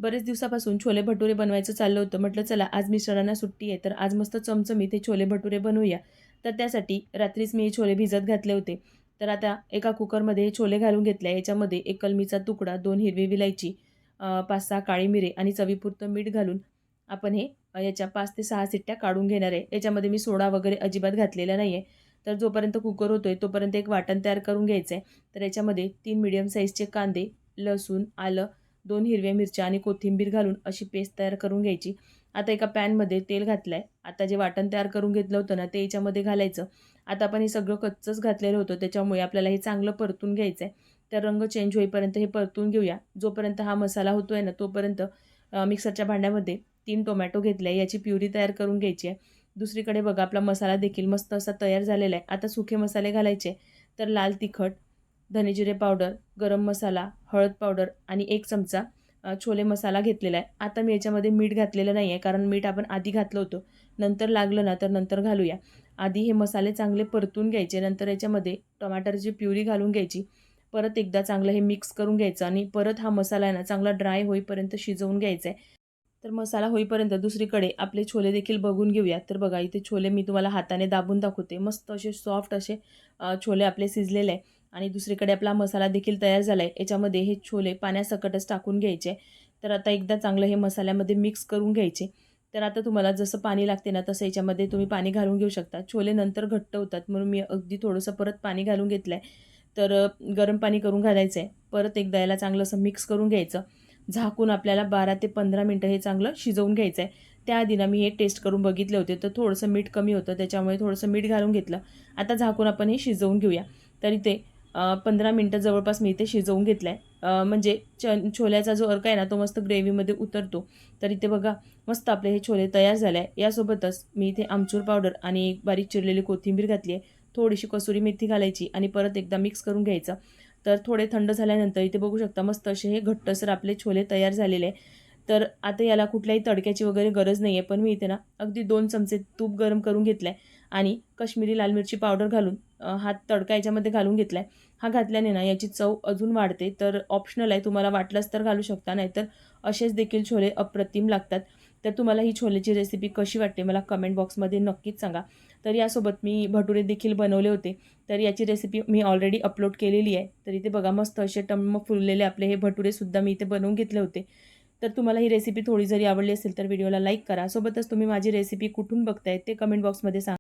बरेच दिवसापासून छोले भटुरे बनवायचं चाललं होतं. म्हटलं चला आज मिस्टरांना सुट्टी आहे, तर आज मस्त चमचमीत हे छोले भटुरे बनवूया. तर त्यासाठी रात्रीच मी हे छोले भिजत घातले होते. तर आता एका कुकरमध्ये हे छोले घालून घेतले. याच्यामध्ये 1 कलमीचा तुकडा, 2 हिरवी विलायची, 5-6 काळी मिरी आणि चवीपुरतं मीठ घालून आपण हे याच्या 5 ते 6 शिट्ट्या काढून घेणार आहे. याच्यामध्ये मी सोडा वगैरे अजिबात घातलेला नाही आहे. तर जोपर्यंत कुकर होतोय तोपर्यंत एक वाटण तयार करून घ्यायचं आहे. तर याच्यामध्ये 3 मीडियम साईजचे कांदे, लसूण, आलं, 2 हिरव्या मिरच्या आणि कोथिंबीर घालून अशी पेस्ट तयार करून घ्यायची. आता एका पॅनमध्ये तेल घातलं आहे. आता जे वाटण तयार करून घेतलं होतं ना, ते याच्यामध्ये घालायचं. आता आपण हे सगळं कच्चंच घातलेलं होतं, त्याच्यामुळे आपल्याला हे चांगलं परतून घ्यायचं आहे. तर रंग चेंज होईपर्यंत हे परतून घेऊया. जोपर्यंत हा मसाला होतोय ना, तोपर्यंत मिक्सरच्या भांड्यामध्ये 3 टोमॅटो घेतले, याची प्युरी तयार करून घ्यायची आहे. दुसरीकडे बघा आपला मसाला देखील मस्त असा तयार झालेला आहे. आता सुके मसाले घालायचे. तर लाल तिखट, धने-जिरे पावडर, गरम मसाला, हळद पावडर आणि 1 चमचा छोले मसाला घेतलेला आहे. आता मी याच्यामध्ये मीठ घातलेलं नाही आहे, कारण मीठ आपण आधी घातलं होतं. नंतर लागलं ना, तर नंतर घालूया. आधी हे मसाले चांगले परतून घ्यायचे. नंतर याच्यामध्ये टमाटरची प्युरी घालून घ्यायची. परत एकदा चांगलं हे मिक्स करून घ्यायचं आणि परत हा मसाला आहे ना, चांगला ड्राय होईपर्यंत शिजवून घ्यायचा आहे. तर मसाला होईपर्यंत दुसरीकडे आपले छोले देखील बघून घेऊया. तर बघा इथे छोले मी तुम्हाला हाताने दाबून दाखवते. मस्त असे सॉफ्ट असे छोले आपले शिजलेले आहे आणि दुसरीकडे आपला मसाला देखील तयार झाला आहे. याच्यामध्ये हे छोले पाण्यासकटच टाकून घ्यायचे. तर आता एकदा चांगलं हे मसाल्यामध्ये मिक्स करून घ्यायचे. तर आता तुम्हाला जसं पाणी लागते ना, तसं याच्यामध्ये तुम्ही पाणी घालून घेऊ शकता. छोले नंतर घट्ट होतात म्हणून मी अगदी थोडंसं परत पाणी घालून घेतलं आहे. तर गरम पाणी करून घालायचं आहे. परत एकदा याला चांगलं असं मिक्स करून घ्यायचं. झाकून आपल्याला 12 ते 15 मिनिटं हे चांगलं शिजवून घ्यायचं आहे. त्याआधी ना मी हे टेस्ट करून बघितले होते, तर थोडंसं मीठ कमी होतं, त्याच्यामुळे थोडंसं मीठ घालून घेतलं. आता झाकून आपण हे शिजवून घेऊया. तर इथे 15 मिनिटं जवळपास मी इथे शिजवून घेतलं आहे. म्हणजे छोल्याचा जो अर्क आहे ना, तो मस्त ग्रेव्हीमध्ये उतरतो. तर इथे बघा मस्त आपले हे छोले तयार झाले आहे. यासोबतच मी इथे आमचूर पावडर आणि एक बारीक चिरलेली कोथिंबीर घातली आहे. थोडीशी कसुरी मेथी घालायची आणि परत एकदा मिक्स करून घ्यायचं. तर थोडे थंड झाल्यानंतर इथे बघू शकता मस्त असे हे घट्टसर आपले छोले तयार झालेले आहे. तर आता याला कुठल्याही तडक्याची वगैरे गरज नाही आहे. पण मी इथे ना अगदी 2 चमचे तूप गरम करून घेतलं आहे आणि काश्मीरी लाल मिरची पावडर घालून हा तडका याच्यामध्ये घालून घेतला आहे. हा घातल्याने ना याची चव अजून वाढते. तर ऑप्शनल आहे, तुम्हाला वाटलंच तर घालू शकता, नाहीतर असेच देखील छोले अप्रतिम लागतात. तर तुम्हाला ही छोलेची रेसिपी कशी वाटते मला कमेंट बॉक्समध्ये नक्कीच सांगा. तर यासोबत मी भटुरे देखील बनवले होते. तर याची रेसिपी मी ऑलरेडी अपलोड केलेली आहे. तर इथे बघा मस्त असे टम्म फुललेले आपले हे भटुरेसुद्धा मी इथे बनवून घेतले होते. तर तुम्हाला ही रेसिपी थोडी जरी आवडली असेल तर व्हिडिओला लाईक करा. सोबतच तुम्ही माझी रेसिपी कुठून बघताय ते कमेंट बॉक्समध्ये सांगा.